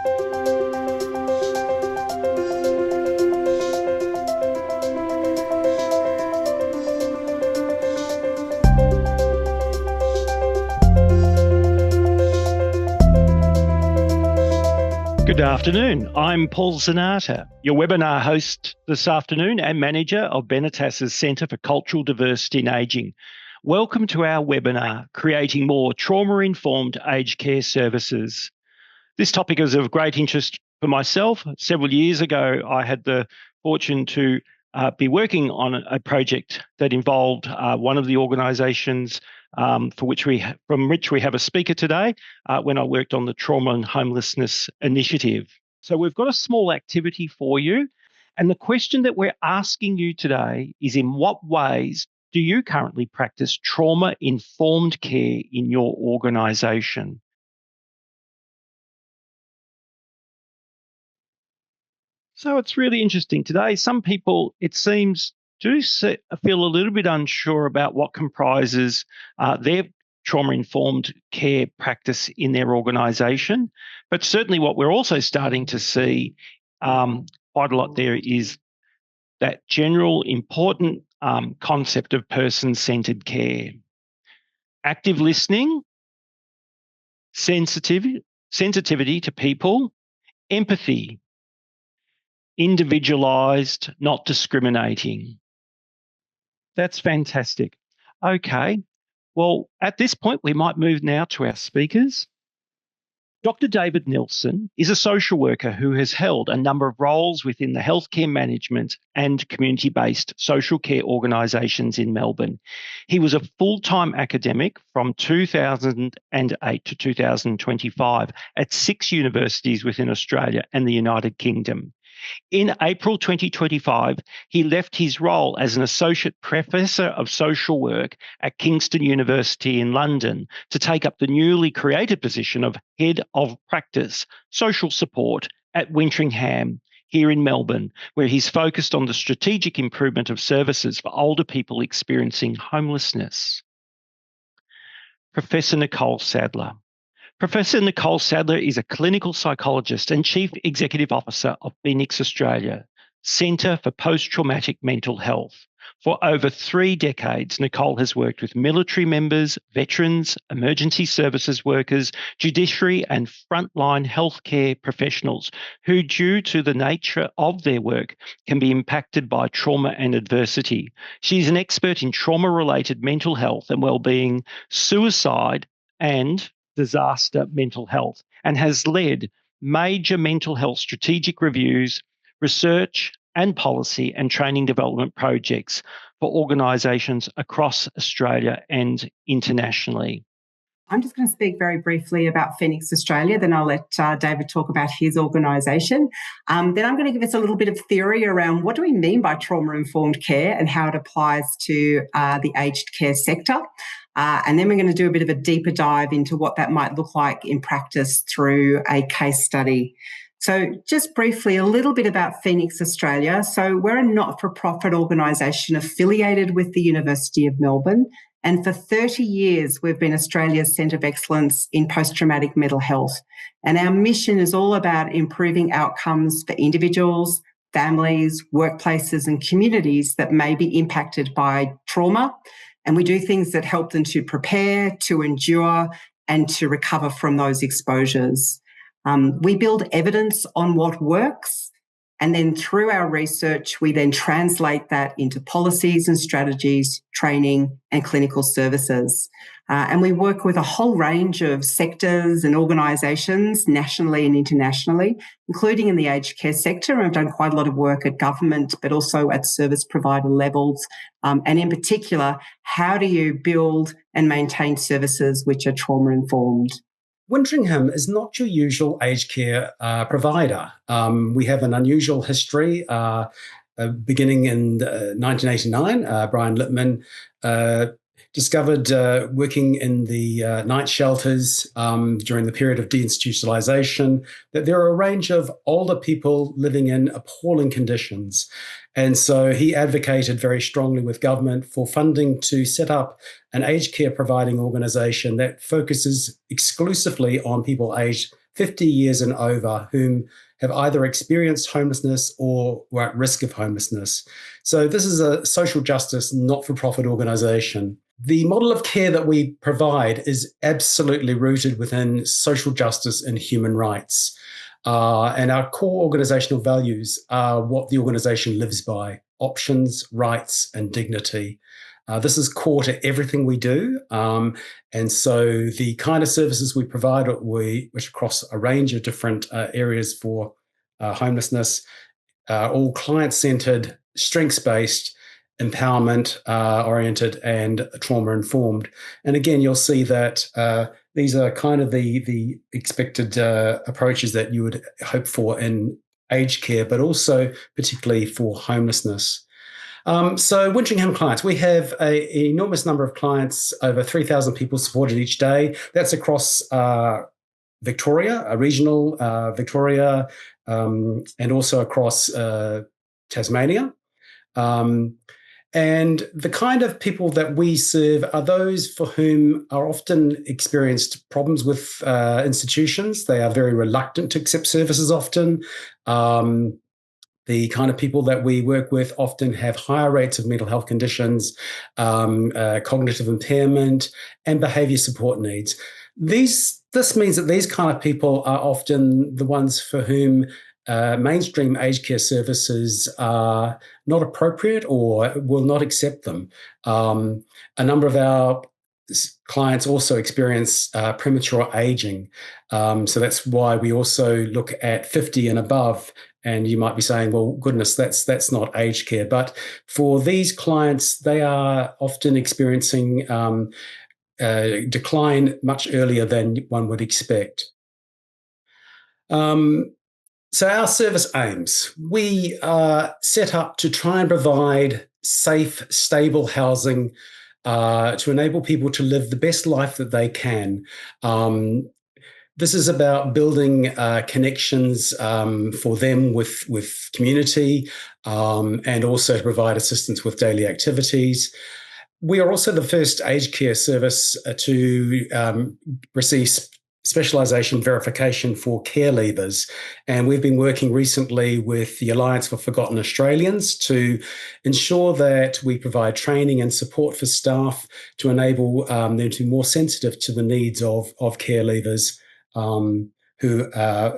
Good afternoon. I'm Paul Zanata, your webinar host this afternoon and manager of Benetas's Centre for Cultural Diversity in Ageing. Welcome to our webinar, Creating More Trauma-Informed Aged Care Services. This topic is of great interest for myself. Several years ago, I had the fortune to be working on a project that involved one of the organisations from which we have a speaker today when I worked on the Trauma and Homelessness Initiative. So we've got a small activity for you. And the question that we're asking you today is, in what ways do you currently practice trauma-informed care in your organisation? So it's really interesting today. Some people, it seems, feel a little bit unsure about what comprises their trauma-informed care practice in their organisation. But certainly what we're also starting to see quite a lot there is that general important concept of person-centred care. Active listening, sensitivity to people, empathy, individualised, not discriminating. That's fantastic. Okay, well, at this point, we might move now to our speakers. Dr. David Nilsson is a social worker who has held a number of roles within the healthcare management and community-based social care organisations in Melbourne. He was a full-time academic from 2008 to 2025 at 6 universities within Australia and the United Kingdom. In April 2025, he left his role as an Associate Professor of Social Work at Kingston University in London to take up the newly created position of Head of Practice, Social Support at Wintringham here in Melbourne, where he's focused on the strategic improvement of services for older people experiencing homelessness. Professor Nicole Sadler. Professor Nicole Sadler is a clinical psychologist and Chief Executive Officer of Phoenix Australia, Centre for Posttraumatic Mental Health. For over 3 decades, Nicole has worked with military members, veterans, emergency services workers, judiciary and frontline healthcare professionals who, due to the nature of their work, can be impacted by trauma and adversity. She's an expert in trauma-related mental health and wellbeing, suicide and disaster mental health, and has led major mental health strategic reviews, research and policy and training development projects for organisations across Australia and internationally. I'm just going to speak very briefly about Phoenix Australia, then I'll let David talk about his organisation. Then I'm going to give us a little bit of theory around what do we mean by trauma-informed care and how it applies to the aged care sector. And then we're going to do a bit of a deeper dive into what that might look like in practice through a case study. So just briefly, a little bit about Phoenix Australia. So we're a not-for-profit organisation affiliated with the University of Melbourne. And for 30 years, we've been Australia's Centre of Excellence in Posttraumatic Mental Health. And our mission is all about improving outcomes for individuals, families, workplaces and communities that may be impacted by trauma. And we do things that help them to prepare, to endure and to recover from those exposures. We build evidence on what works. And then through our research, we then translate that into policies and strategies, training and clinical services. And we work with a whole range of sectors and organisations nationally and internationally, including in the aged care sector. And I've done quite a lot of work at government, but also at service provider levels. And in particular, how do you build and maintain services which are trauma-informed? Wintringham is not your usual aged care provider. We have an unusual history. Beginning in 1989, Brian Lippman discovered working in the night shelters during the period of deinstitutionalization that there are a range of older people living in appalling conditions. And so he advocated very strongly with government for funding to set up an aged care providing organisation that focuses exclusively on people aged 50 years and over whom have either experienced homelessness or were at risk of homelessness. So this is a social justice, not-for-profit organisation. The model of care that we provide is absolutely rooted within social justice and human rights. And our core organisational values are what the organisation lives by: options, rights, and dignity. This is core to everything we do. And so the kind of services we provide, which across a range of different areas for homelessness, all client-centred, strengths-based, empowerment-oriented, and trauma-informed. And again, you'll see that these are kind of the expected approaches that you would hope for in aged care, but also particularly for homelessness. So Wintringham clients, we have an enormous number of clients, over 3,000 people supported each day. That's across Victoria, regional Victoria, and also across Tasmania. And the kind of people that we serve are those for whom are often experienced problems with institutions. They are very reluctant to accept services often. The kind of people that we work with often have higher rates of mental health conditions, cognitive impairment, and behaviour support needs. This means that these kind of people are often the ones for whom mainstream aged care services are not appropriate or will not accept them. A number of our clients also experience premature aging. So that's why we also look at 50 and above. And you might be saying, well, goodness, that's not aged care. But for these clients, they are often experiencing decline much earlier than one would expect. So our service aims, we are set up to try and provide safe, stable housing to enable people to live the best life that they can. This is about building connections for them with community and also to provide assistance with daily activities. We are also the first aged care service to receive specialisation verification for care leavers. And we've been working recently with the Alliance for Forgotten Australians to ensure that we provide training and support for staff to enable them to be more sensitive to the needs of care leavers who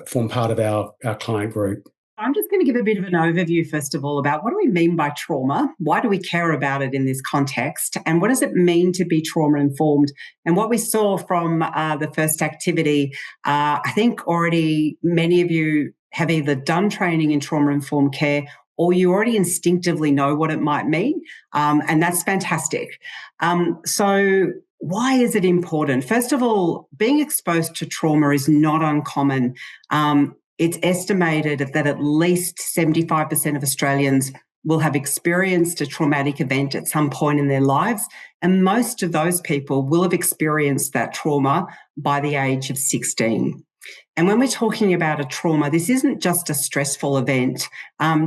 form part of our client group. I'm just going to give a bit of an overview, first of all, about what do we mean by trauma? Why do we care about it in this context? And what does it mean to be trauma-informed? And what we saw from the first activity, I think already many of you have either done training in trauma-informed care or you already instinctively know what it might mean. And that's fantastic. So why is it important? First of all, being exposed to trauma is not uncommon. It's estimated that at least 75% of Australians will have experienced a traumatic event at some point in their lives, and most of those people will have experienced that trauma by the age of 16. And when we're talking about a trauma, this isn't just a stressful event.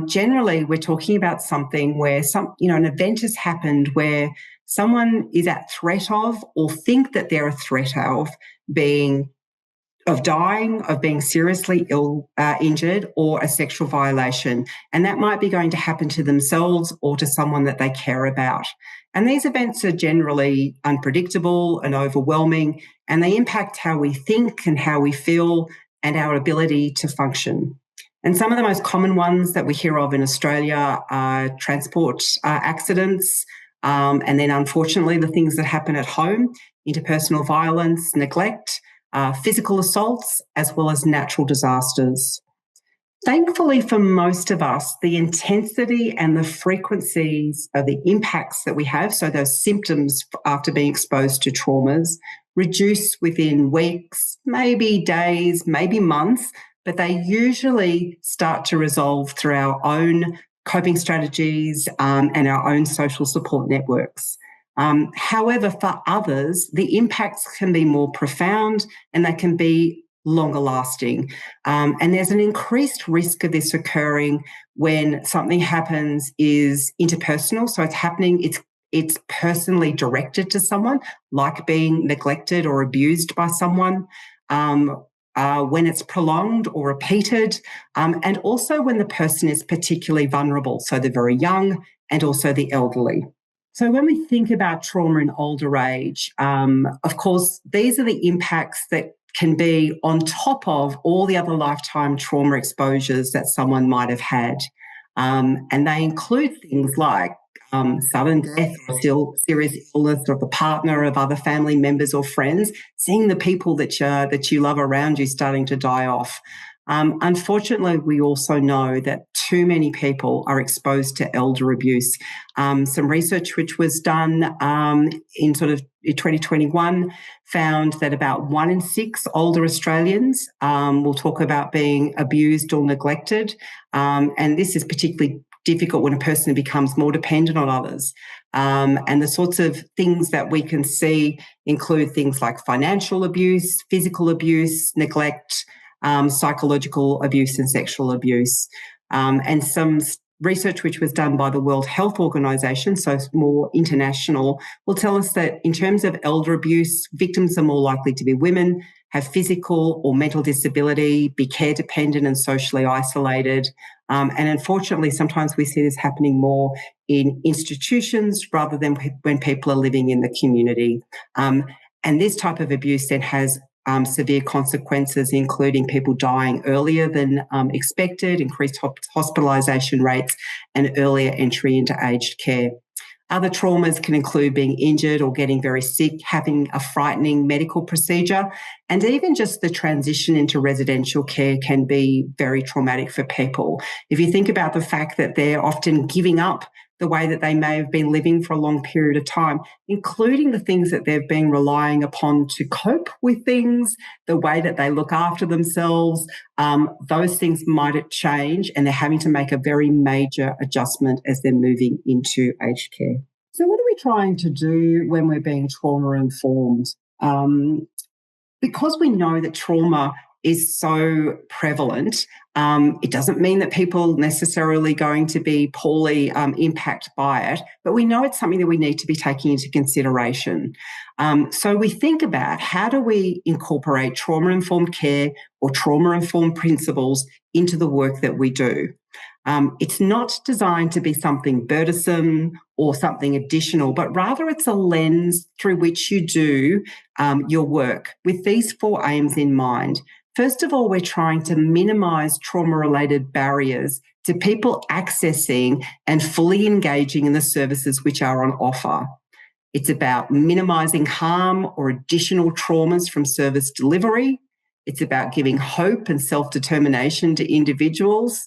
Generally, we're talking about something where an event has happened where someone is at threat of or think that they're a threat of dying, of being seriously injured, or a sexual violation. And that might be going to happen to themselves or to someone that they care about. And these events are generally unpredictable and overwhelming, and they impact how we think and how we feel and our ability to function. And some of the most common ones that we hear of in Australia are transport accidents, and then unfortunately the things that happen at home, interpersonal violence, neglect, physical assaults, as well as natural disasters. Thankfully, for most of us, the intensity and the frequencies of the impacts that we have, so those symptoms after being exposed to traumas, reduce within weeks, maybe days, maybe months, but they usually start to resolve through our own coping strategies and our own social support networks. However, for others, the impacts can be more profound and they can be longer lasting. And there's an increased risk of this occurring when something happens is interpersonal. So it's personally directed to someone, like being neglected or abused by someone. when it's prolonged or repeated, and also when the person is particularly vulnerable, so the very young and also the elderly. So when we think about trauma in older age, of course, these are the impacts that can be on top of all the other lifetime trauma exposures that someone might have had. And they include things like sudden death or serious illness of the partner, of other family members or friends, seeing the people that you love around you starting to die off. Unfortunately, we also know that too many people are exposed to elder abuse. Some research which was done in sort of 2021 found that about 1 in 6 older Australians will talk about being abused or neglected. And this is particularly difficult when a person becomes more dependent on others. And the sorts of things that we can see include things like financial abuse, physical abuse, neglect, psychological abuse and sexual abuse. And some research which was done by the World Health Organization, so more international, will tell us that in terms of elder abuse, victims are more likely to be women, have physical or mental disability, be care dependent and socially isolated. And unfortunately, sometimes we see this happening more in institutions rather than when people are living in the community. And this type of abuse then has severe consequences, including people dying earlier than expected, increased hospitalisation rates, and earlier entry into aged care. Other traumas can include being injured or getting very sick, having a frightening medical procedure, and even just the transition into residential care can be very traumatic for people. If you think about the fact that they're often giving up the way that they may have been living for a long period of time, including the things that they've been relying upon to cope with things, the way that they look after themselves, those things might change, and they're having to make a very major adjustment as they're moving into aged care. So what are we trying to do when we're being trauma-informed? Because we know that trauma is so prevalent, it doesn't mean that people necessarily going to be poorly impacted by it, but we know it's something that we need to be taking into consideration. So we think about how do we incorporate trauma-informed care or trauma-informed principles into the work that we do. It's not designed to be something burdensome or something additional, but rather it's a lens through which you do your work with these 4 aims in mind. First of all, we're trying to minimise trauma-related barriers to people accessing and fully engaging in the services which are on offer. It's about minimising harm or additional traumas from service delivery. It's about giving hope and self-determination to individuals.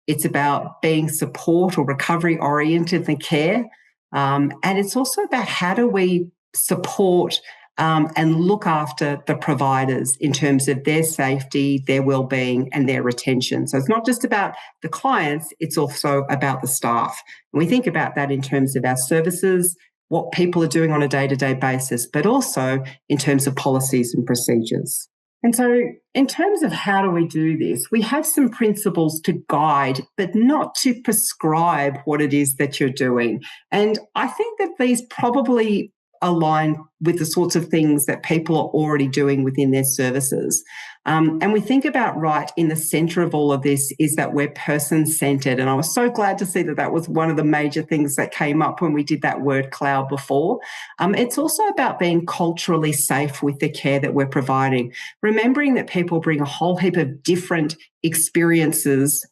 It's about being support or recovery-oriented in the care. And it's also about how do we support and look after the providers in terms of their safety, their well-being and their retention. So it's not just about the clients, it's also about the staff. And we think about that in terms of our services, what people are doing on a day-to-day basis, but also in terms of policies and procedures. And so in terms of how do we do this, we have some principles to guide, but not to prescribe what it is that you're doing. And I think that these probably align with the sorts of things that people are already doing within their services. And we think about right in the centre of all of this is that we're person-centred. And I was so glad to see that that was one of the major things that came up when we did that word cloud before. It's also about being culturally safe with the care that we're providing, remembering that people bring a whole heap of different experiences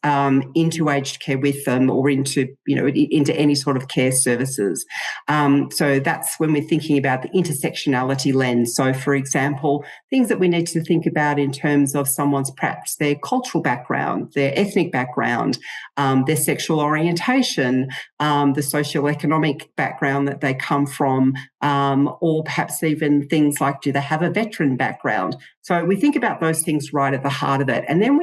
into aged care with them or into any sort of care services. So that's when we're thinking about the intersectionality lens. So, for example, things that we need to think about in terms of someone's perhaps their cultural background, their ethnic background, their sexual orientation, the socioeconomic background that they come from, or perhaps even things like, do they have a veteran background? So we think about those things right at the heart of it. And then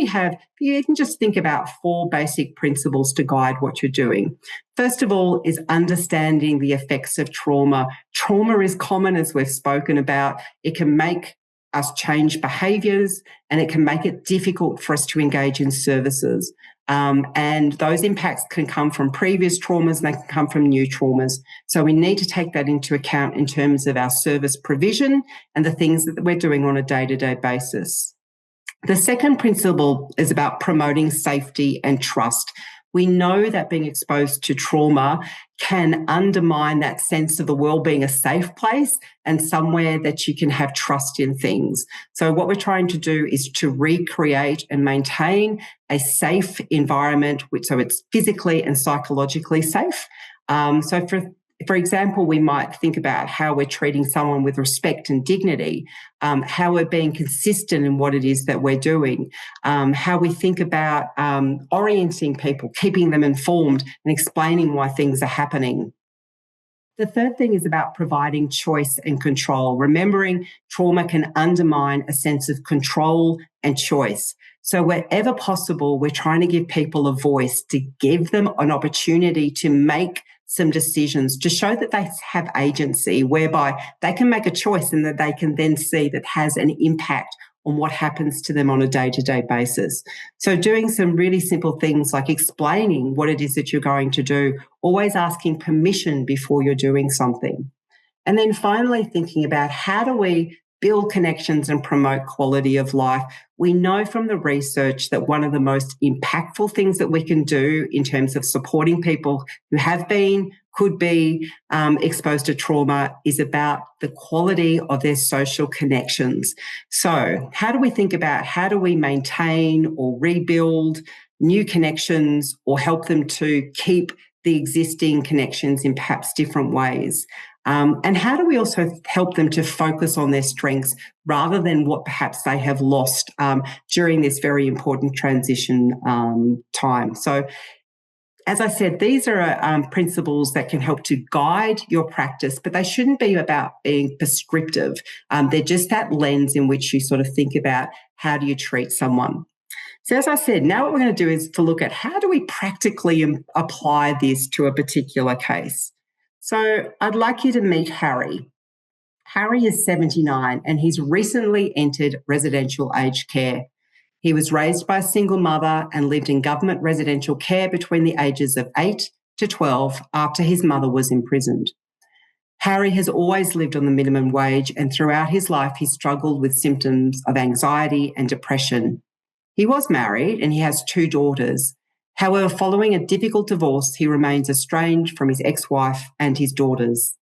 you can just think about 4 basic principles to guide what you're doing. First of all is understanding the effects of trauma. Trauma is common, as we've spoken about. It can make us change behaviours and it can make it difficult for us to engage in services. And those impacts can come from previous traumas and they can come from new traumas. So we need to take that into account in terms of our service provision and the things that we're doing on a day-to-day basis. The second principle is about promoting safety and trust. We know that being exposed to trauma can undermine that sense of the world being a safe place and somewhere that you can have trust in things. So what we're trying to do is to recreate and maintain a safe environment, so it's physically and psychologically safe. So for example, we might think about how we're treating someone with respect and dignity, how we're being consistent in what it is that we're doing, how we think about orienting people, keeping them informed and explaining why things are happening. The third thing is about providing choice and control. Remembering trauma can undermine a sense of control and choice. So wherever possible, we're trying to give people a voice, to give them an opportunity to make some decisions, to show that they have agency, whereby they can make a choice and that they can then see that has an impact on what happens to them on a day-to-day basis. So doing some really simple things like explaining what it is that you're going to do, always asking permission before you're doing something. And then finally thinking about how do we build connections and promote quality of life. We know from the research that one of the most impactful things that we can do in terms of supporting people who have been, could be exposed to trauma is about the quality of their social connections. So how do we think about how do we maintain or rebuild new connections or help them to keep the existing connections in perhaps different ways? And how do we also help them to focus on their strengths rather than what perhaps they have lost during this very important transition time? So, as I said, these are principles that can help to guide your practice, but they shouldn't be about being prescriptive. They're just that lens in which you sort of think about how do you treat someone. So as I said, now what we're going to do is to look at how do we practically apply this to a particular case. So I'd like you to meet Harry. Harry is 79 and he's recently entered residential aged care. He was raised by a single mother and lived in government residential care between the ages of 8 to 12 after his mother was imprisoned. Harry has always lived on the minimum wage and throughout his life he struggled with symptoms of anxiety and depression. He was married and he has 2 daughters. However, following a difficult divorce, he remains estranged from his ex-wife and his daughters.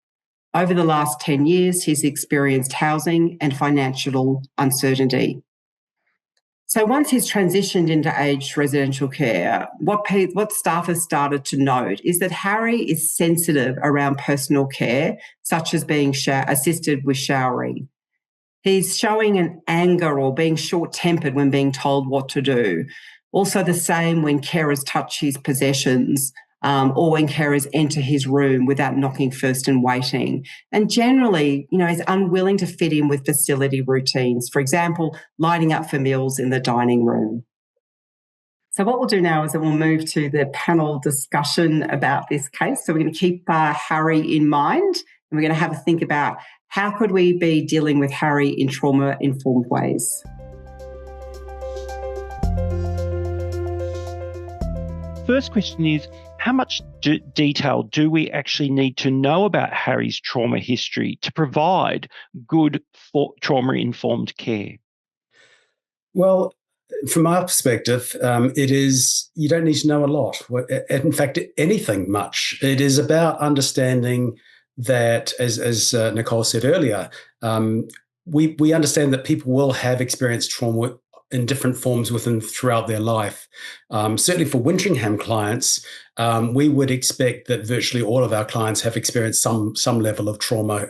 Over the last 10 years, he's experienced housing and financial uncertainty. So once he's transitioned into aged residential care, what staff have started to note is that Harry is sensitive around personal care, such as being assisted with showering. He's showing an anger or being short-tempered when being told what to do. Also the same when carers touch his possessions or when carers enter his room without knocking first and waiting. And generally, he's unwilling to fit in with facility routines. For example, lining up for meals in the dining room. So what we'll do now is that we'll move to the panel discussion about this case. So we're going to keep Harry in mind and we're going to have a think about how could we be dealing with Harry in trauma-informed ways. First question is, how much detail do we actually need to know about Harry's trauma history to provide good trauma-informed care? Well, from our perspective, you don't need to know a lot. In fact, anything much. It is about understanding that, as Nicole said earlier, we understand that people will have experienced trauma in different forms throughout their life. Certainly for Wintringham clients, we would expect that virtually all of our clients have experienced some level of trauma,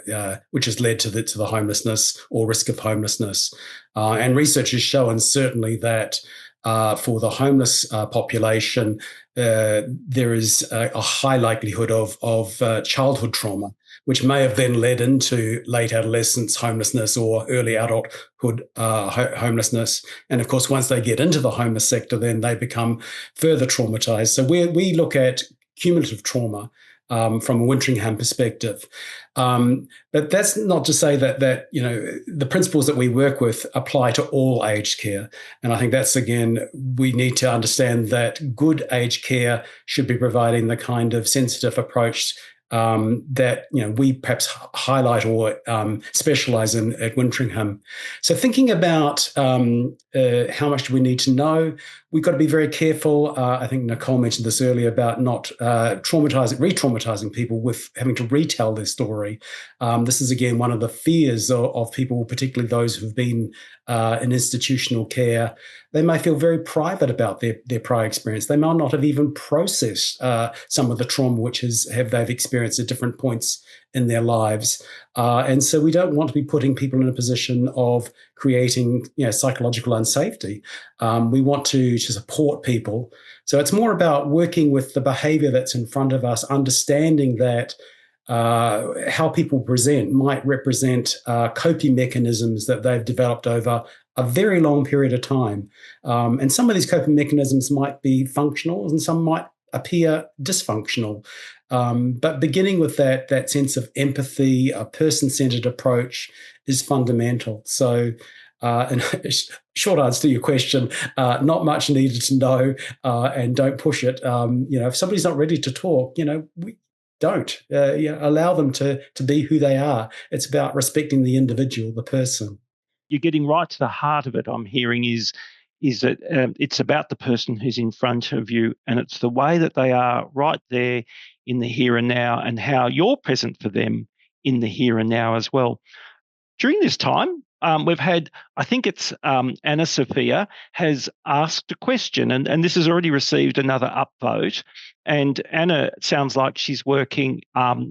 which has led to the homelessness or risk of homelessness. And research has shown certainly that for the homeless population, there is a high likelihood of childhood trauma, which may have then led into late adolescence homelessness or early adulthood homelessness. And of course, once they get into the homeless sector, then they become further traumatized. So we look at cumulative trauma from a Wintringham perspective. But that's not to say that the principles that we work with apply to all aged care. And I think that's, again, we need to understand that good aged care should be providing the kind of sensitive approach that we perhaps highlight or specialize in at Wintringham. So thinking about how much do we need to know, we've got to be very careful. I think Nicole mentioned this earlier about not re-traumatizing people with having to retell their story. This is, again, one of the fears of people, particularly those who've been in institutional care. They may feel very private about their prior experience. They may not have even processed some of the trauma which they've experienced at different points in their lives. And so we don't want to be putting people in a position of creating psychological unsafety. We want to support people. So it's more about working with the behavior that's in front of us, understanding that how people present might represent coping mechanisms that they've developed over a very long period of time. And some of these coping mechanisms might be functional and some might appear dysfunctional. But beginning with that sense of empathy, a person-centered approach is fundamental. So and short answer to your question, not much needed to know, and don't push it. If somebody's not ready to talk, we don't. Allow them to be who they are. It's about respecting the individual, the person. You're getting right to the heart of it. I'm hearing is that it's about the person who's in front of you, and it's the way that they are right there in the here and now, and how you're present for them in the here and now as well. During this time, we've had, I think it's Anna Sophia has asked a question, and this has already received another upvote. And Anna sounds like she's working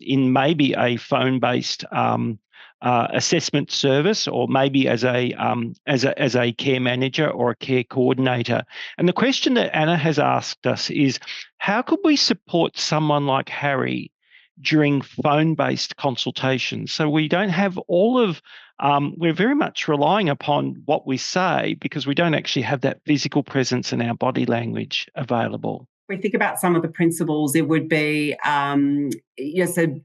in maybe a phone-based assessment service, or maybe as a care manager or a care coordinator. And the question that Anna has asked us is, how could we support someone like Harry during phone-based consultations? So we don't have all of, we're very much relying upon what we say because we don't actually have that physical presence in our body language available. We think about some of the principles, it would be, so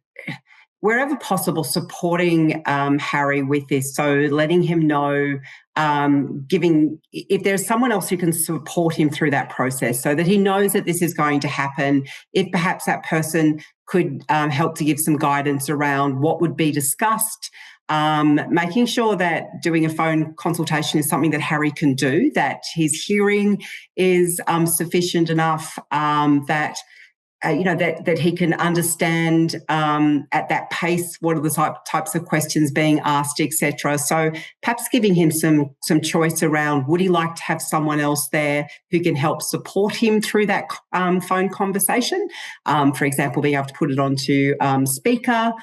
wherever possible, supporting Harry with this. So letting him know, if there's someone else who can support him through that process so that he knows that this is going to happen, if perhaps that person could help to give some guidance around what would be discussed, making sure that doing a phone consultation is something that Harry can do, that his hearing is sufficient enough, that he can understand at that pace what are the types of questions being asked, etc. So perhaps giving him some choice around, would he like to have someone else there who can help support him through that phone conversation? For example, being able to put it onto speaker.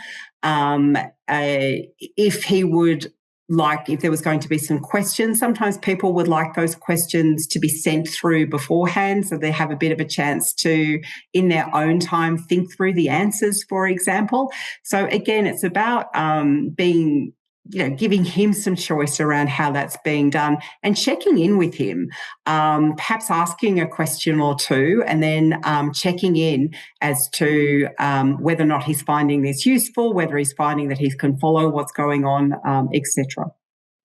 If he would like, if there was going to be some questions, sometimes people would like those questions to be sent through beforehand so they have a bit of a chance to, in their own time, think through the answers, for example. So again, it's about giving him some choice around how that's being done and checking in with him, perhaps asking a question or two and then checking in as to whether or not he's finding this useful, whether he's finding that he can follow what's going on, etc.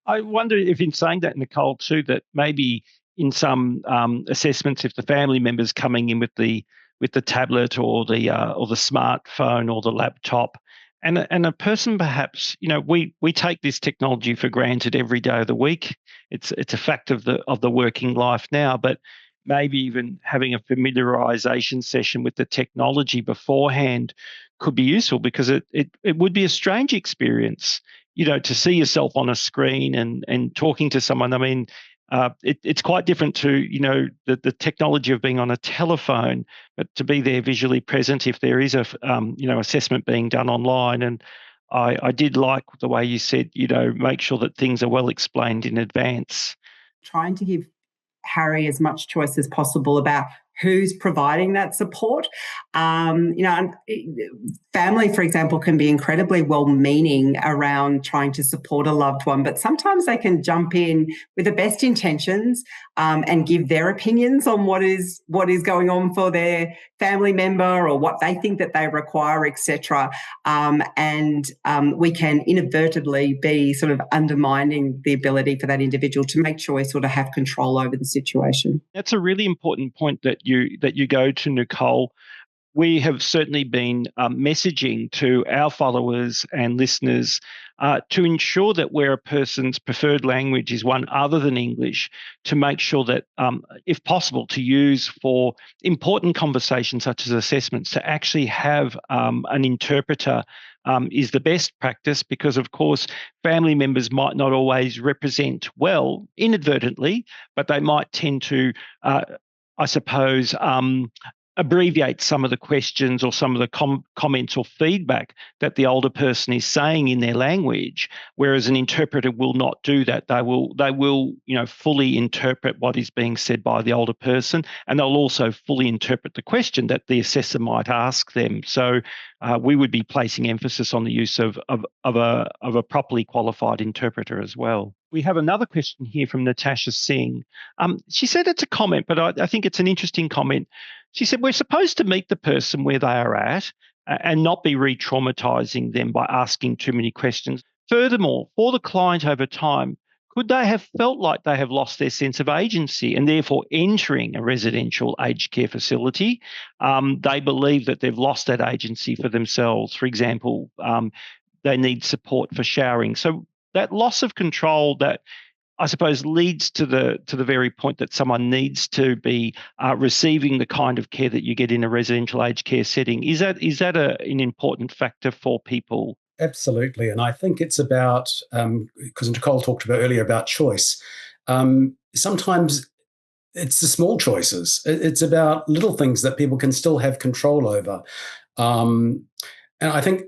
I wonder if in saying that, Nicole, too, that maybe in some assessments, if the family member's coming in with the tablet or the smartphone or the laptop, and a person perhaps, we take this technology for granted every day of the week. It's a fact of the working life now, but maybe even having a familiarization session with the technology beforehand could be useful, because it would be a strange experience, to see yourself on a screen and talking to someone. I mean, it's quite different to, the technology of being on a telephone, but to be there visually present if there is a, assessment being done online. And I did like the way you said, make sure that things are well explained in advance. Trying to give Harry as much choice as possible about who's providing that support. Family, for example, can be incredibly well-meaning around trying to support a loved one, but sometimes they can jump in with the best intentions and give their opinions on what is going on for their family member or what they think that they require, etc. And we can inadvertently be sort of undermining the ability for that individual to make choice or to have control over the situation. That's a really important point that you go to, Nicole. we have certainly been messaging to our followers and listeners to ensure that where a person's preferred language is one other than English, to make sure that, if possible, to use for important conversations such as assessments, to actually have an interpreter is the best practice, because, of course, family members might not always represent well inadvertently, but they might tend to, I suppose, abbreviate some of the questions or some of the comments or feedback that the older person is saying in their language, whereas an interpreter will not do that. They will, fully interpret what is being said by the older person, and they'll also fully interpret the question that the assessor might ask them. So we would be placing emphasis on the use of a properly qualified interpreter as well. We have another question here from Natasha Singh. She said it's a comment, but I think it's an interesting comment. She said, we're supposed to meet the person where they are at and not be re-traumatizing them by asking too many questions. Furthermore, for the client over time, could they have felt like they have lost their sense of agency and therefore entering a residential aged care facility, they believe that they've lost that agency for themselves? For example, they need support for showering. So that loss of control that, I suppose, leads to the very point that someone needs to be receiving the kind of care that you get in a residential aged care setting. Is that an important factor for people? Absolutely. And I think it's about, because Nicole talked about earlier about choice. Sometimes it's the small choices. It's about little things that people can still have control over. And I think,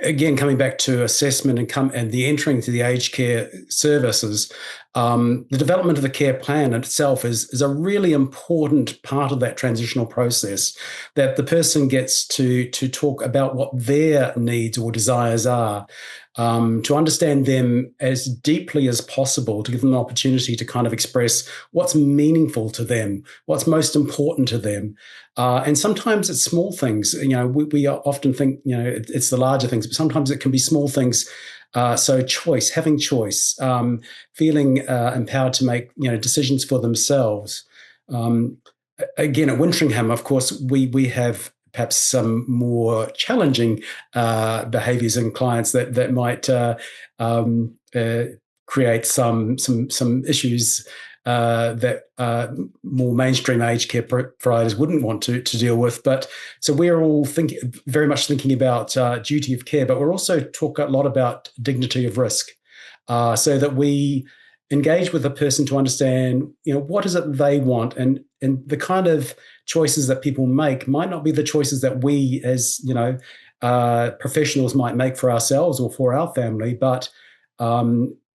again, coming back to assessment and the entering to the aged care services, the development of the care plan itself is a really important part of that transitional process, that the person gets to talk about what their needs or desires are, to understand them as deeply as possible, to give them an opportunity to kind of express what's meaningful to them, what's most important to them. And sometimes it's small things. We often think, it's the larger things, but sometimes it can be small things. So choice, having choice, feeling empowered to make, decisions for themselves. Again, at Wintringham, of course, we have perhaps some more challenging behaviours in clients that might create some issues that more mainstream aged care providers wouldn't want to deal with. But so we're all very much thinking about duty of care, but we're also talk a lot about dignity of risk, so that we engage with the person to understand, what is it they want, and the kind of choices that people make might not be the choices that we as professionals might make for ourselves or for our family, but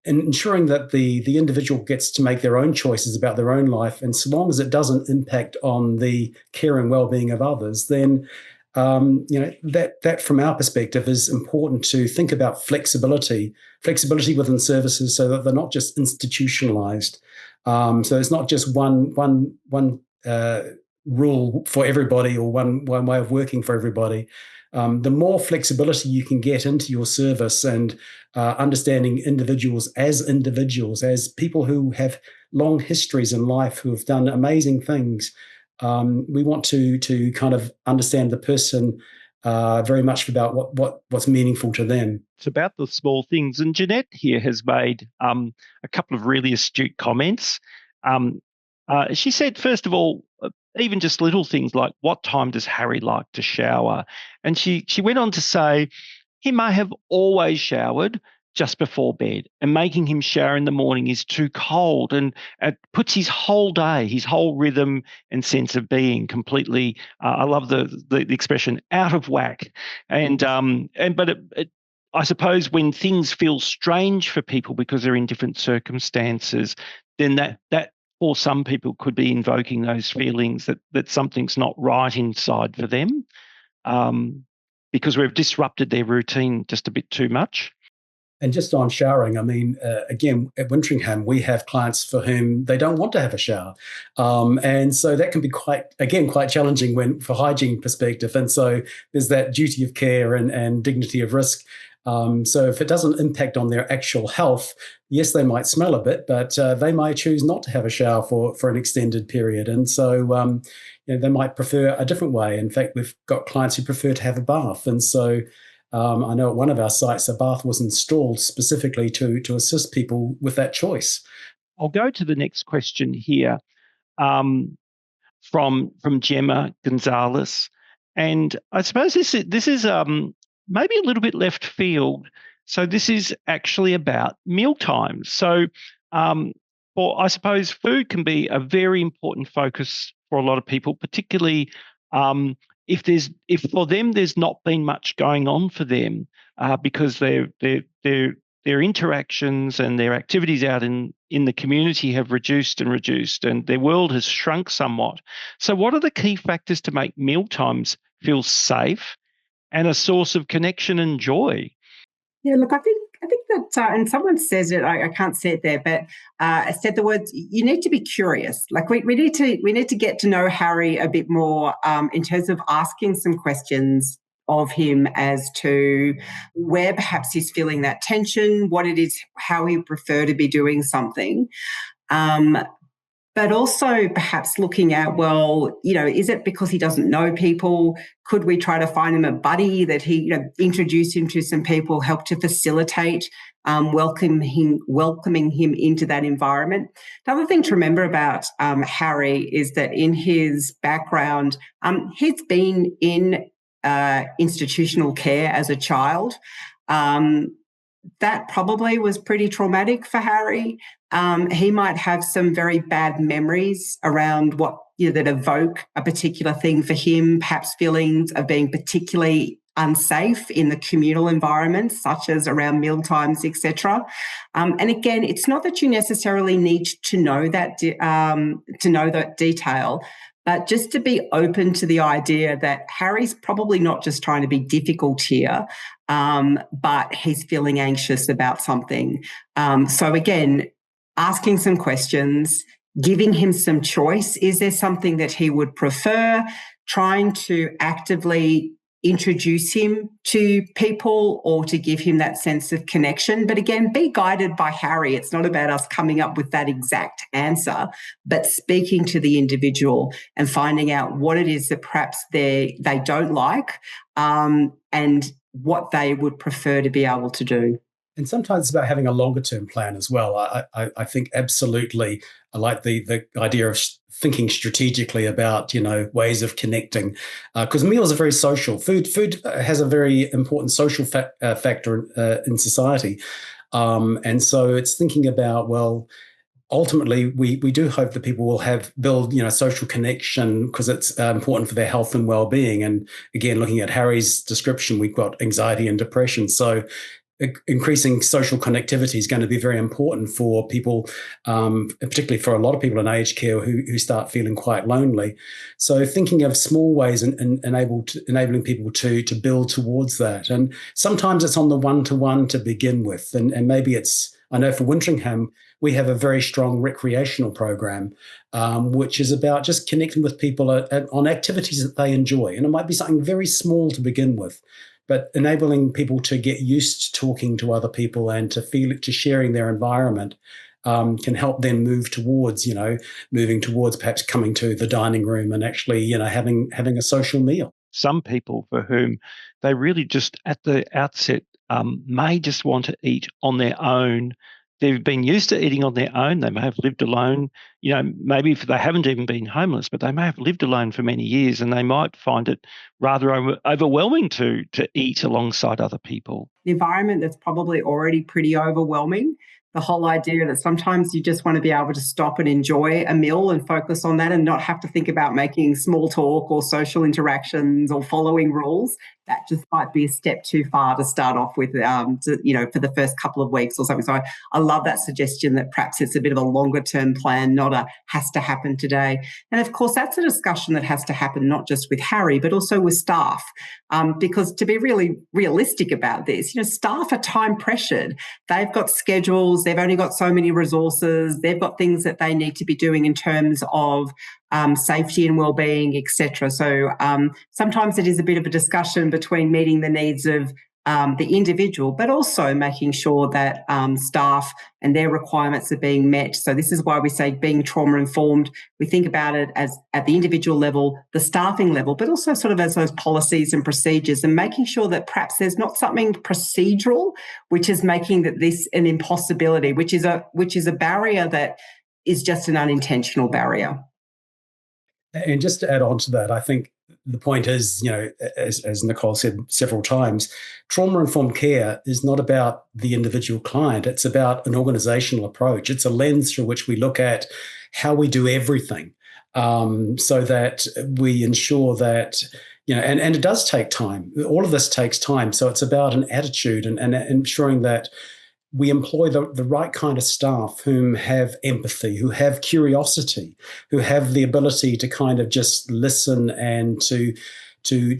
ensuring that the individual gets to make their own choices about their own life, and so long as it doesn't impact on the care and well-being of others, then that from our perspective is important, to think about flexibility within services, so that they're not just institutionalized. So it's not just one rule for everybody, or one way of working for everybody. The more flexibility you can get into your service, and understanding individuals, as people who have long histories in life, who have done amazing things. We want to kind of understand the person very much about what's meaningful to them. It's about the small things. And Jeanette here has made a couple of really astute comments. She said, first of all, even just little things like, what time does Harry like to shower? And she went on to say, he may have always showered just before bed, and making him shower in the morning is too cold, and it puts his whole day, his whole rhythm and sense of being completely, I love the expression, out of whack. But I suppose when things feel strange for people because they're in different circumstances, then that for some people could be invoking those feelings that something's not right inside for them, because we've disrupted their routine just a bit too much. And just on showering, I mean, again, at Wintringham, we have clients for whom they don't want to have a shower. And so that can be quite challenging for hygiene perspective. And so there's that duty of care and dignity of risk So if it doesn't impact on their actual health, yes, they might smell a bit, but they might choose not to have a shower for an extended period. And so they might prefer a different way. In fact, we've got clients who prefer to have a bath. And so I know at one of our sites, a bath was installed specifically to assist people with that choice. I'll go to the next question here from Gemma Gonzalez. And I suppose this is maybe a little bit left field. So this is actually about meal times. So I suppose food can be a very important focus for a lot of people, particularly if for them there's not been much going on for them because their interactions and their activities out in the community have reduced and their world has shrunk somewhat. So what are the key factors to make mealtimes feel safe and a source of connection and joy? Yeah, look, I think that, and someone says it, I can't say it there, but I said the words, you need to be curious. Like we need to get to know Harry a bit more in terms of asking some questions of him as to where perhaps he's feeling that tension, what it is, how he would prefer to be doing something. But also perhaps looking at, well, is it because he doesn't know people? Could we try to find him a buddy that he, introduce him to some people, help to facilitate welcoming him into that environment? Another thing to remember about Harry is that in his background, he's been in institutional care as a child. That probably was pretty traumatic for Harry. He might have some very bad memories around what that evoke a particular thing for him, perhaps feelings of being particularly unsafe in the communal environments, such as around mealtimes, etc. And again, it's not that you necessarily need to know that detail, but just to be open to the idea that Harry's probably not just trying to be difficult here, but he's feeling anxious about something. So again, asking some questions, giving him some choice. Is there something that he would prefer? Trying to actively introduce him to people or to give him that sense of connection. But again, be guided by Harry. It's not about us coming up with that exact answer, but speaking to the individual and finding out what it is that perhaps they don't like and what they would prefer to be able to do. And sometimes it's about having a longer term plan as well. I think absolutely I like the idea of thinking strategically about, ways of connecting, because meals are very social. Food has a very important social factor in society. And so it's thinking about, well, ultimately, we do hope that people will build social connection because it's important for their health and well-being. And again, looking at Harry's description, we've got anxiety and depression. So increasing social connectivity is going to be very important for people, particularly for a lot of people in aged care who start feeling quite lonely. So thinking of small ways and enabling people to build towards that. And sometimes it's on the one-to-one to begin with. And maybe I know for Wintringham, we have a very strong recreational program, which is about just connecting with people on activities that they enjoy. And it might be something very small to begin with, but enabling people to get used to talking to other people and to sharing their environment can help them move towards perhaps coming to the dining room and actually, having a social meal. Some people for whom they really just at the outset may just want to eat on their own. They've been used to eating on their own. They may have lived alone, maybe if they haven't even been homeless, but they may have lived alone for many years and they might find it rather overwhelming to eat alongside other people. The environment that's probably already pretty overwhelming. The whole idea that sometimes you just want to be able to stop and enjoy a meal and focus on that and not have to think about making small talk or social interactions or following rules. That just might be a step too far to start off with, for the first couple of weeks or something. So I love that suggestion that perhaps it's a bit of a longer term plan, not a has to happen today. And of course, that's a discussion that has to happen not just with Harry, but also with staff. Because to be really realistic about this, staff are time pressured. They've got schedules. They've only got so many resources. They've got things that they need to be doing in terms of safety and well-being, etc. So sometimes it is a bit of a discussion between meeting the needs of the individual, but also making sure that staff and their requirements are being met. So this is why we say being trauma-informed. We think about it as at the individual level, the staffing level, but also sort of as those policies and procedures, and making sure that perhaps there's not something procedural which is making that this an impossibility, which is a barrier that is just an unintentional barrier. And just to add on to that, I think the point is, as Nicole said several times, trauma-informed care is not about the individual client. It's about an organizational approach. It's a lens through which we look at how we do everything, so that we ensure that, and it does take time. All of this takes time. So it's about an attitude and ensuring that we employ the right kind of staff whom have empathy, who have curiosity, who have the ability to kind of just listen and to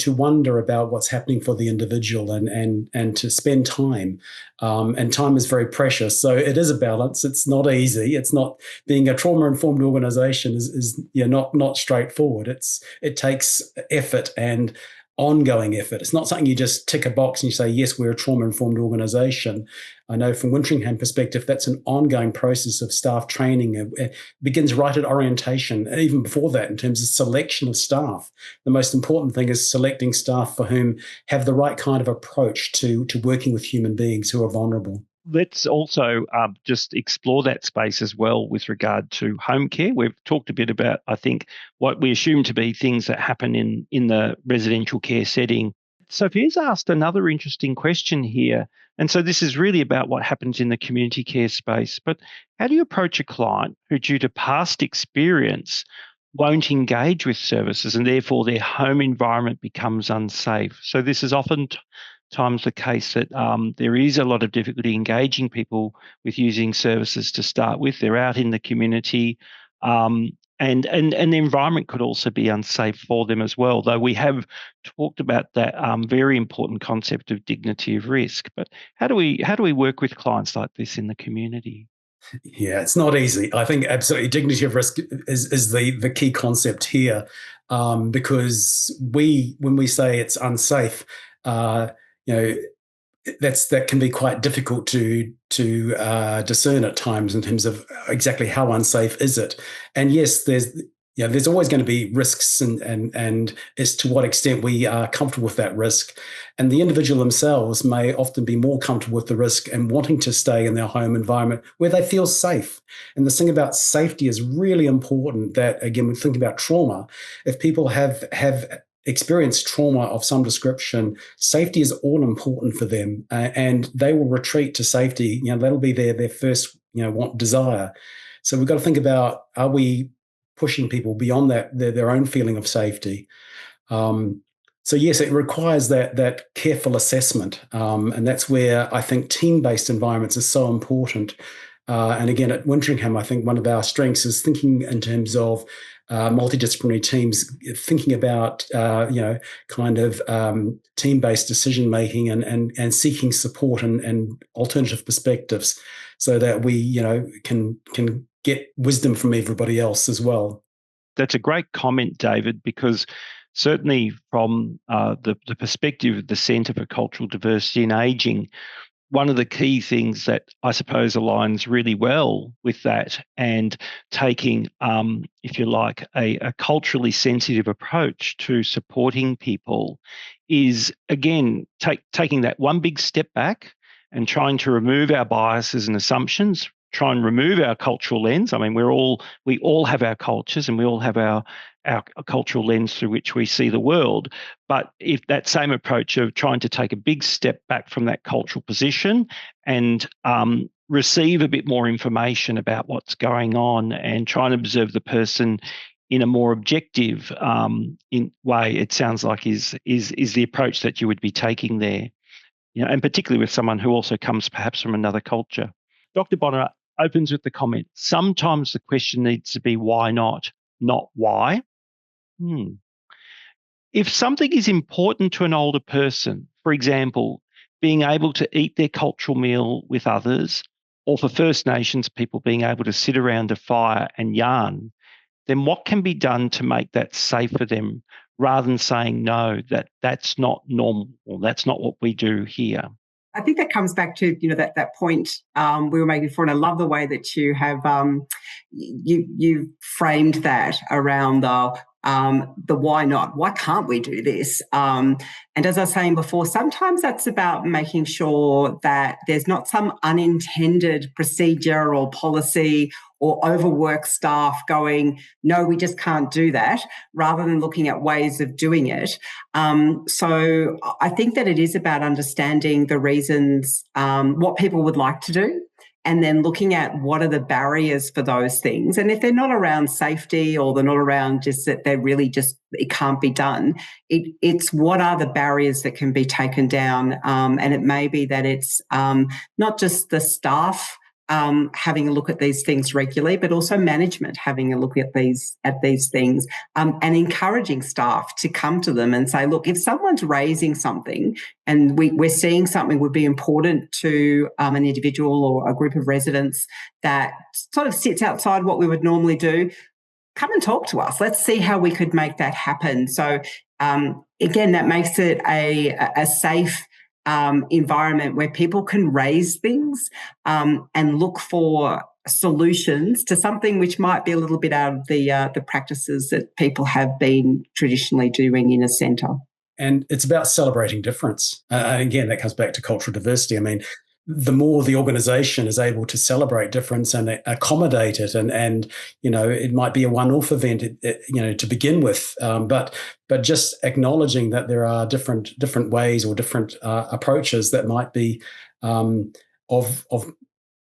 wonder about what's happening for the individual and to spend time. And time is very precious. So it is a balance. It's not easy. It's not, being a trauma-informed organization is not straightforward. It takes effort and ongoing effort. It's not something you just tick a box and you say, yes, we're a trauma-informed organisation. I know from Wintringham perspective, that's an ongoing process of staff training. It begins right at orientation, even before that, in terms of selection of staff. The most important thing is selecting staff for whom have the right kind of approach to working with human beings who are vulnerable. Let's also just explore that space as well with regard to home care. We've talked a bit about, I think, what we assume to be things that happen in the residential care setting. Sophia's asked another interesting question here. And so this is really about what happens in the community care space. But how do you approach a client who, due to past experience, won't engage with services and therefore their home environment becomes unsafe? So this is often times the case that there is a lot of difficulty engaging people with using services to start with. They're out in the community, and the environment could also be unsafe for them as well. Though we have talked about that very important concept of dignity of risk. But how do we work with clients like this in the community? Yeah, it's not easy. I think absolutely dignity of risk is the key concept here, because when we say it's unsafe, that can be quite difficult to discern at times in terms of exactly how unsafe is it. And yes, there's always going to be risks and as to what extent we are comfortable with that risk. And the individual themselves may often be more comfortable with the risk and wanting to stay in their home environment where they feel safe. And the thing about safety is really important, that, again, we're thinking about trauma. If people have experienced trauma of some description, safety is all important for them, and they will retreat to safety. That'll be their first desire. So we've got to think about, are we pushing people beyond that, their own feeling of safety? So yes, it requires that careful assessment, and that's where I think team-based environments are so important. And again, at Wintringham, I think one of our strengths is thinking in terms of multidisciplinary teams, thinking about team-based decision making and seeking support and alternative perspectives, so that we can get wisdom from everybody else as well. That's a great comment, David, because certainly from the perspective of the Centre for Cultural Diversity and Ageing, one of the key things that I suppose aligns really well with that, and taking, if you like, a culturally sensitive approach to supporting people, is, again, taking that one big step back and trying to remove our biases and assumptions, try and remove our cultural lens. I mean, we all have our cultures and we all have our cultural lens through which we see the world. But if that same approach of trying to take a big step back from that cultural position and receive a bit more information about what's going on and try and observe the person in a more objective way, it sounds like is the approach that you would be taking there. And particularly with someone who also comes perhaps from another culture. Dr. Bonner opens with the comment, sometimes the question needs to be why not why. If something is important to an older person, for example, being able to eat their cultural meal with others, or for First Nations people being able to sit around a fire and yarn, then what can be done to make that safe for them rather than saying, no, that's not normal, or that's not what we do here? I think that comes back to, that point we were making before, and I love the way that you have you framed that around the why not? Why can't we do this? And as I was saying before, sometimes that's about making sure that there's not some unintended procedure or policy or overwork staff going, no, we just can't do that, rather than looking at ways of doing it. So I think that it is about understanding the reasons, what people would like to do, and then looking at what are the barriers for those things. And if they're not around safety, or they're not around just that they're really just, it can't be done, it's what are the barriers that can be taken down. And it may be that it's not just the staff having a look at these things regularly, but also management having a look at these things, and encouraging staff to come to them and say, look, if someone's raising something and we're seeing something would be important to an individual or a group of residents that sort of sits outside what we would normally do, come and talk to us. Let's see how we could make that happen. So again, that makes it a safe environment where people can raise things and look for solutions to something which might be a little bit out of the practices that people have been traditionally doing in a centre. And it's about celebrating difference. Again, that comes back to cultural diversity. I mean, the more the organisation is able to celebrate difference and accommodate it, and it might be a one-off event, to begin with, but just acknowledging that there are different ways or different approaches that might be of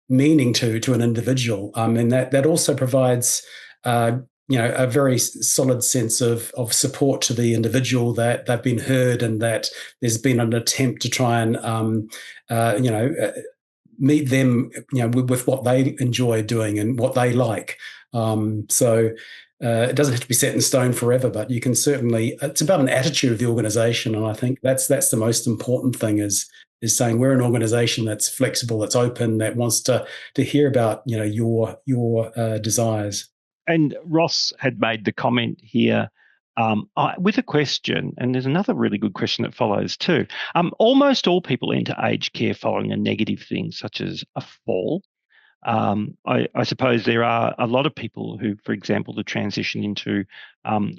meaning to an individual, and that also provides a very solid sense of support to the individual, that they've been heard and that there's been an attempt to try and meet them with what they enjoy doing and what they like. So it doesn't have to be set in stone forever, but you can certainly, it's about an attitude of the organisation, and I think that's the most important thing, is saying we're an organisation that's flexible, that's open, that wants to hear about your desires. And Ross had made the comment here with a question, and there's another really good question that follows too. Almost all people enter aged care following a negative thing, such as a fall. I suppose there are a lot of people who, for example, the transition into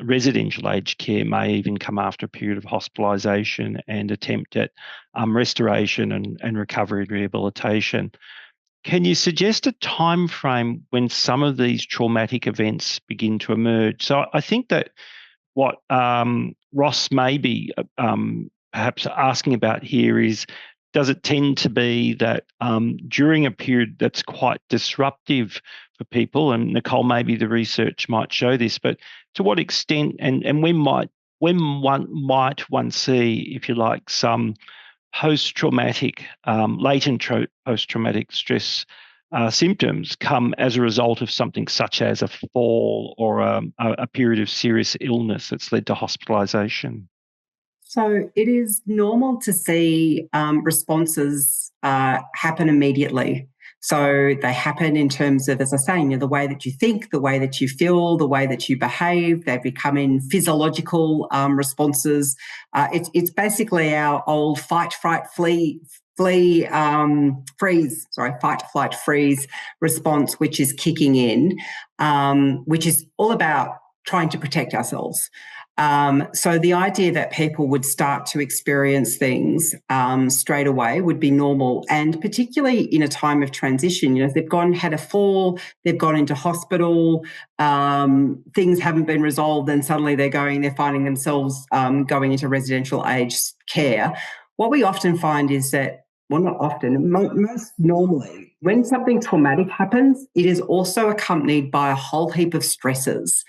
residential aged care may even come after a period of hospitalisation and attempt at restoration and recovery and rehabilitation. Can you suggest a time frame when some of these traumatic events begin to emerge? So I think that what Ross may be perhaps asking about here is, does it tend to be that during a period that's quite disruptive for people, and Nicole, maybe the research might show this, but to what extent and when one see, if you like, some post-traumatic, latent post-traumatic stress symptoms come as a result of something such as a fall or a period of serious illness that's led to hospitalisation? So it is normal to see responses happen immediately. So they happen in terms of, as I was saying, the way that you think, the way that you feel, the way that you behave. They become in physiological responses. It's basically our old fight, fright, freeze. Fight, flight, freeze response, which is kicking in, which is all about trying to protect ourselves. So the idea that people would start to experience things straight away would be normal, and particularly in a time of transition. If they've had a fall, they've gone into hospital, things haven't been resolved, then suddenly they're finding themselves going into residential aged care. What we often find is that, well, not often, most normally, when something traumatic happens, it is also accompanied by a whole heap of stresses.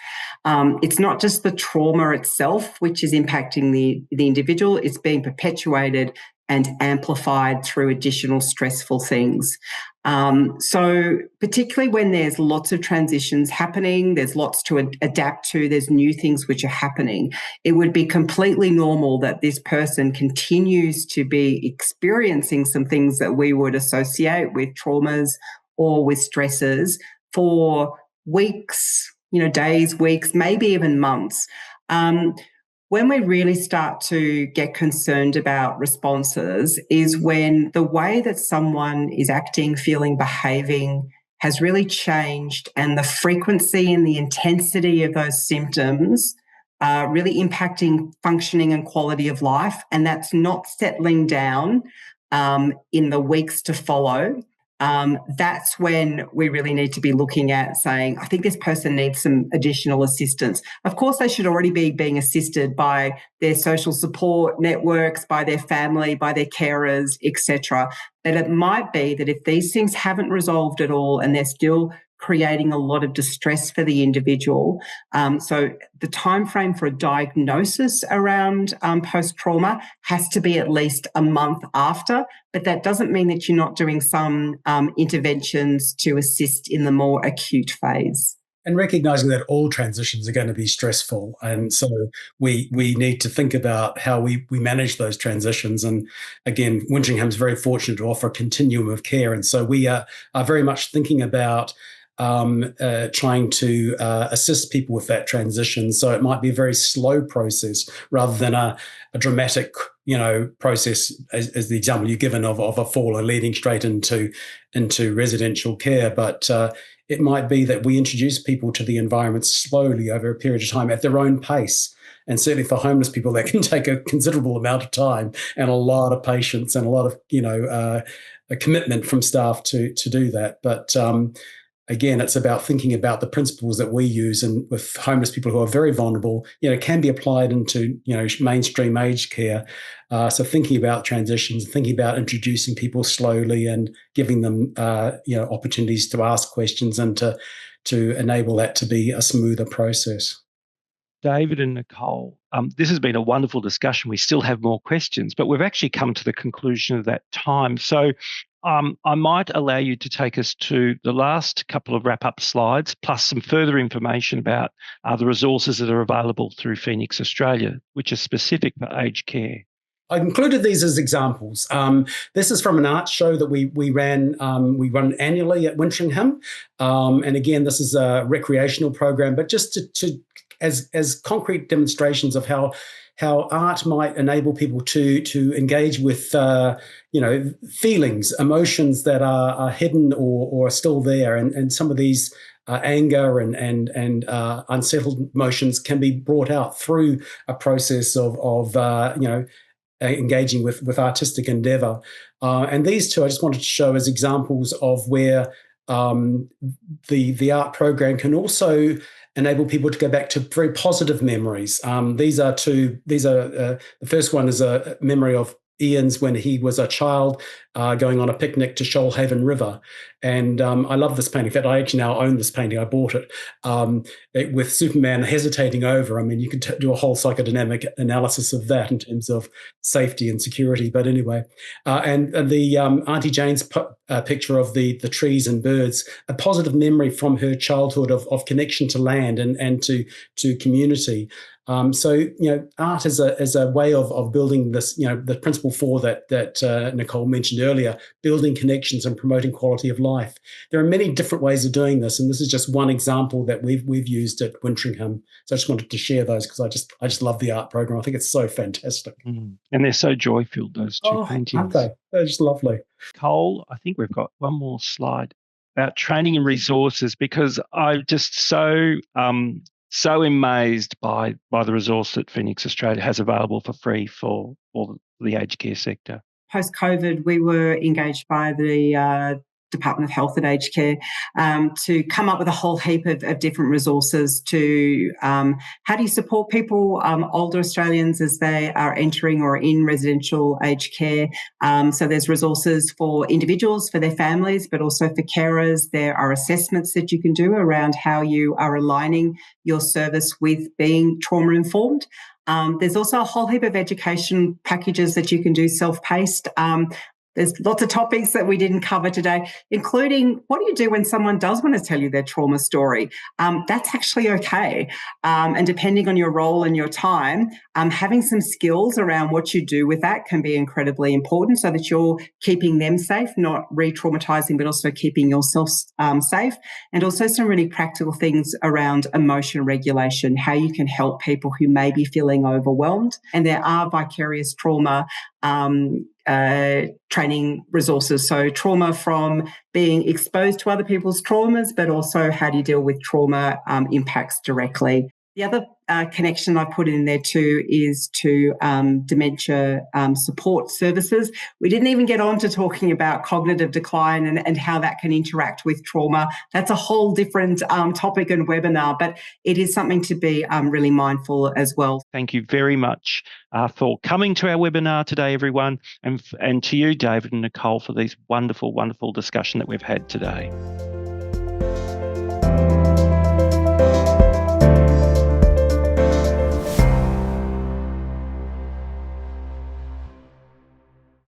It's not just the trauma itself which is impacting the individual, it's being perpetuated and amplified through additional stressful things. So particularly when there's lots of transitions happening, there's lots to adapt to, there's new things which are happening, it would be completely normal that this person continues to be experiencing some things that we would associate with traumas or with stresses for weeks, days, weeks, maybe even months. When we really start to get concerned about responses is when the way that someone is acting, feeling, behaving has really changed, and the frequency and the intensity of those symptoms are really impacting functioning and quality of life, and that's not settling down in the weeks to follow. That's when we really need to be looking at saying, I think this person needs some additional assistance. Of course, they should already be being assisted by their social support networks, by their family, by their carers, etc. But it might be that if these things haven't resolved at all and they're still creating a lot of distress for the individual. So the time frame for a diagnosis around post-trauma has to be at least a month after, but that doesn't mean that you're not doing some interventions to assist in the more acute phase. And recognizing that all transitions are going to be stressful. And so we need to think about how we manage those transitions. And again, Winchingham's very fortunate to offer a continuum of care. And so we are very much thinking about trying to assist people with that transition. So it might be a very slow process rather than a dramatic, process as the example you've given of a fall or leading straight into residential care. But it might be that we introduce people to the environment slowly over a period of time at their own pace. And certainly for homeless people, that can take a considerable amount of time and a lot of patience and a lot of, a commitment from staff to do that. But again, it's about thinking about the principles that we use, and with homeless people who are very vulnerable, can be applied into, mainstream aged care. So thinking about transitions, thinking about introducing people slowly and giving them, opportunities to ask questions and to enable that to be a smoother process. David and Nicole, this has been a wonderful discussion. We still have more questions, but we've actually come to the conclusion of that time. So I might allow you to take us to the last couple of wrap-up slides, plus some further information about the resources that are available through Phoenix Australia, which are specific for aged care. I included these as examples. This is from an art show that we run annually at Wintringham. And again, this is a recreational program, but just as concrete demonstrations of how art might enable people to engage with feelings, emotions that are hidden or are still there, and some of these anger and unsettled emotions can be brought out through a process of engaging with artistic endeavor. And these two I just wanted to show as examples of where the art program can also enable people to go back to very positive memories. The first one is a memory of Ian's when he was a child going on a picnic to Shoalhaven River. And I love this painting. In fact, I actually now own this painting. I bought it with Superman hesitating over. I mean, you could do a whole psychodynamic analysis of that in terms of safety and security. But anyway, and the Auntie Jane's picture of the trees and birds, a positive memory from her childhood of connection to land and to community. So art is a way of building this. The principle 4 that Nicole mentioned earlier, building connections and promoting quality of life. There are many different ways of doing this, and this is just one example that we've used at Wintringham. So I just wanted to share those because I just love the art program. I think it's so fantastic, and they're so joy-filled, those two paintings. Aren't they? They're just lovely. Cole, I think we've got one more slide about training and resources, because I'm just so amazed by the resource that Phoenix Australia has available for free for the aged care sector. Post-COVID, we were engaged by the Department of Health and Aged Care to come up with a whole heap of different resources to how do you support people, older Australians, as they are entering or in residential aged care. So there's resources for individuals, for their families, but also for carers. There are assessments that you can do around how you are aligning your service with being trauma-informed. There's also a whole heap of education packages that you can do self-paced. There's lots of topics that we didn't cover today, including what do you do when someone does want to tell you their trauma story? That's actually okay. And depending on your role and your time, having some skills around what you do with that can be incredibly important so that you're keeping them safe, not re-traumatizing, but also keeping yourself safe. And also some really practical things around emotion regulation, how you can help people who may be feeling overwhelmed. And there are vicarious trauma training resources. So trauma from being exposed to other people's traumas, but also how do you deal with trauma impacts directly. The other connection I put in there too is to dementia support services. We didn't even get on to talking about cognitive decline and how that can interact with trauma. That's a whole different topic and webinar, but it is something to be really mindful as well. Thank you very much for coming to our webinar today, everyone, and to you, David and Nicole, for this wonderful, wonderful discussion that we've had today.